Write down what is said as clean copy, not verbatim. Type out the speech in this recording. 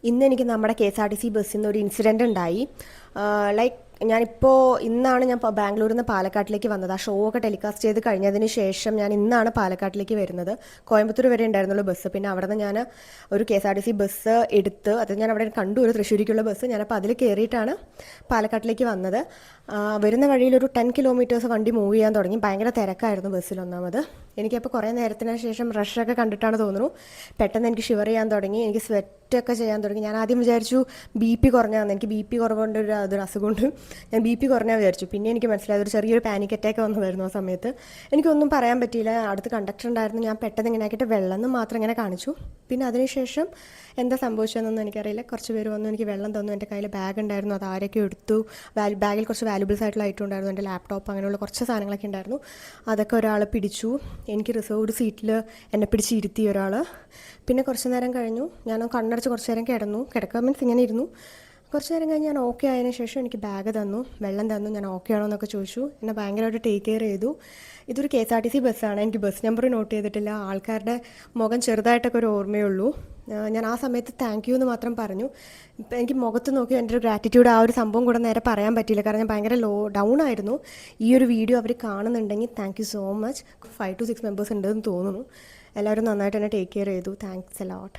ഇന്ന് എനിക്ക് നമ്മുടെ KSRTC ബസ്സിൽ നിന്ന് ഒരു ഇൻസിഡൻറ്റ് ഉണ്ടായി. ലൈക്ക് ഇന്നാണ് ഞാൻ ബാംഗ്ലൂരിൽ നിന്ന് പാലക്കാട്ടിലേക്ക് വന്നത്. ആ ഷോ ഒക്കെ ടെലികാസ്റ്റ് ചെയ്ത് കഴിഞ്ഞതിന് ശേഷം ഞാൻ ഇന്നാണ് പാലക്കാട്ടിലേക്ക് വരുന്നത്. കോയമ്പത്തൂർ വരെ ഉണ്ടായിരുന്നുള്ളൂ ബസ്. പിന്നെ അവിടെ നിന്ന് ഞാൻ ഒരു KSRTC ബസ് എടുത്ത് അത് ഞാൻ അവിടെ കണ്ടു, ഒരു തൃശ്ശൂരിക്കുള്ള ബസ്. ഞാനപ്പോൾ അതിൽ കയറിയിട്ടാണ് പാലക്കാട്ടിലേക്ക് വന്നത്. വരുന്ന വഴിയിൽ ഒരു 10 കിലോമീറ്റേഴ്സ് വണ്ടി മൂവ് ചെയ്യാൻ തുടങ്ങി. ഭയങ്കര തിരക്കായിരുന്നു ബസ്സിൽ. ഒന്നാമത് എനിക്കപ്പോൾ കുറേ നേരത്തിന് ശേഷം റഷൊക്കെ കണ്ടിട്ടാണ് തോന്നുന്നു പെട്ടെന്ന് എനിക്ക് ഷിവർ ചെയ്യാൻ തുടങ്ങി, എനിക്ക് സ്വെറ്റൊക്കെ ചെയ്യാൻ തുടങ്ങി. ഞാൻ ആദ്യം വിചാരിച്ചു BP കുറഞ്ഞാന്ന്. എനിക്ക് BP കുറവുകൊണ്ട് അതൊരു അസുഖമുണ്ട്. ഞാൻ BP കുറഞ്ഞാൽ വിചാരിച്ചു. പിന്നെ എനിക്ക് മനസ്സിലായത് ഒരു ചെറിയൊരു പാനിക് അറ്റാക്ക് വന്നതായിരുന്നു. ആ സമയത്ത് എനിക്കൊന്നും പറയാൻ പറ്റിയില്ല. അടുത്ത് കണ്ടക്ടർ ഉണ്ടായിരുന്നു. ഞാൻ പെട്ടെന്ന് ഇങ്ങനെ ആക്കിയിട്ട് വെള്ളം എന്ന് മാത്രം ഇങ്ങനെ കാണിച്ചു. പിന്നെ അതിനുശേഷം എന്താ സംഭവിച്ചതെന്നൊന്നും എനിക്കറിയില്ല. കുറച്ച് പേര് വന്നു, എനിക്ക് വെള്ളം തന്നു. എൻ്റെ കയ്യിൽ ബാഗ് ഉണ്ടായിരുന്നു, അത് ആരൊക്കെ എടുത്തു. ബാഗിൽ കുറച്ച് വാല്യുബിൾസ് ആയിട്ടുള്ള ഐറ്റം ഉണ്ടായിരുന്നു. എൻ്റെ ലാപ്ടോപ്പ്, അങ്ങനെയുള്ള കുറച്ച് സാധനങ്ങളൊക്കെ ഉണ്ടായിരുന്നു. അതൊക്കെ ഒരാൾ പിടിച്ചു. എനിക്ക് റിസർവ്ഡ് സീറ്റിൽ എന്നെ പിടിച്ചിരുത്തി ഒരാൾ. പിന്നെ കുറച്ച് നേരം കഴിഞ്ഞു, ഞാൻ കണ്ണടച്ച് കുറച്ച് നേരം കിടക്കുക മീൻസ് ഇങ്ങനെ ഇരുന്നു. കുറച്ച് നേരം കഴിഞ്ഞ് ഞാൻ ഓക്കെ ആയതിനു ശേഷം എനിക്ക് ബാഗ് തന്നു, വെള്ളം തന്നു. ഞാൻ ഓക്കെ ആണോ എന്നൊക്കെ ചോദിച്ചു. എന്നെ ഭയങ്കരമായിട്ട് ടേക്ക് കെയർ ചെയ്തു. ഇതൊരു KSRTC ബസ്സാണ്. എനിക്ക് ബസ് നമ്പർ നോട്ട് ചെയ്തിട്ടില്ല. ആൾക്കാരുടെ മുഖം ചെറുതായിട്ടൊക്കെ ഒരു ഓർമ്മയുള്ളൂ. ഞാൻ ആ സമയത്ത് താങ്ക് യു എന്ന് മാത്രം പറഞ്ഞു. ഇപ്പം എനിക്ക് മുഖത്ത് നോക്കി എൻ്റെ ഒരു ഗ്രാറ്റിറ്റ്യൂഡ്, ആ ഒരു സംഭവം കൂടെ നേരെ പറയാൻ പറ്റിയില്ല. കാരണം ഞാൻ ഭയങ്കര ഡൗൺ ആയിരുന്നു. ഈ ഒരു വീഡിയോ അവർ കാണുന്നുണ്ടെങ്കിൽ thank you so much. 5 to 6 members ഉണ്ടെന്ന് തോന്നുന്നു. എല്ലാവരും നന്നായിട്ട് തന്നെ ടേക്ക് കെയർ ചെയ്തു. Thanks a lot.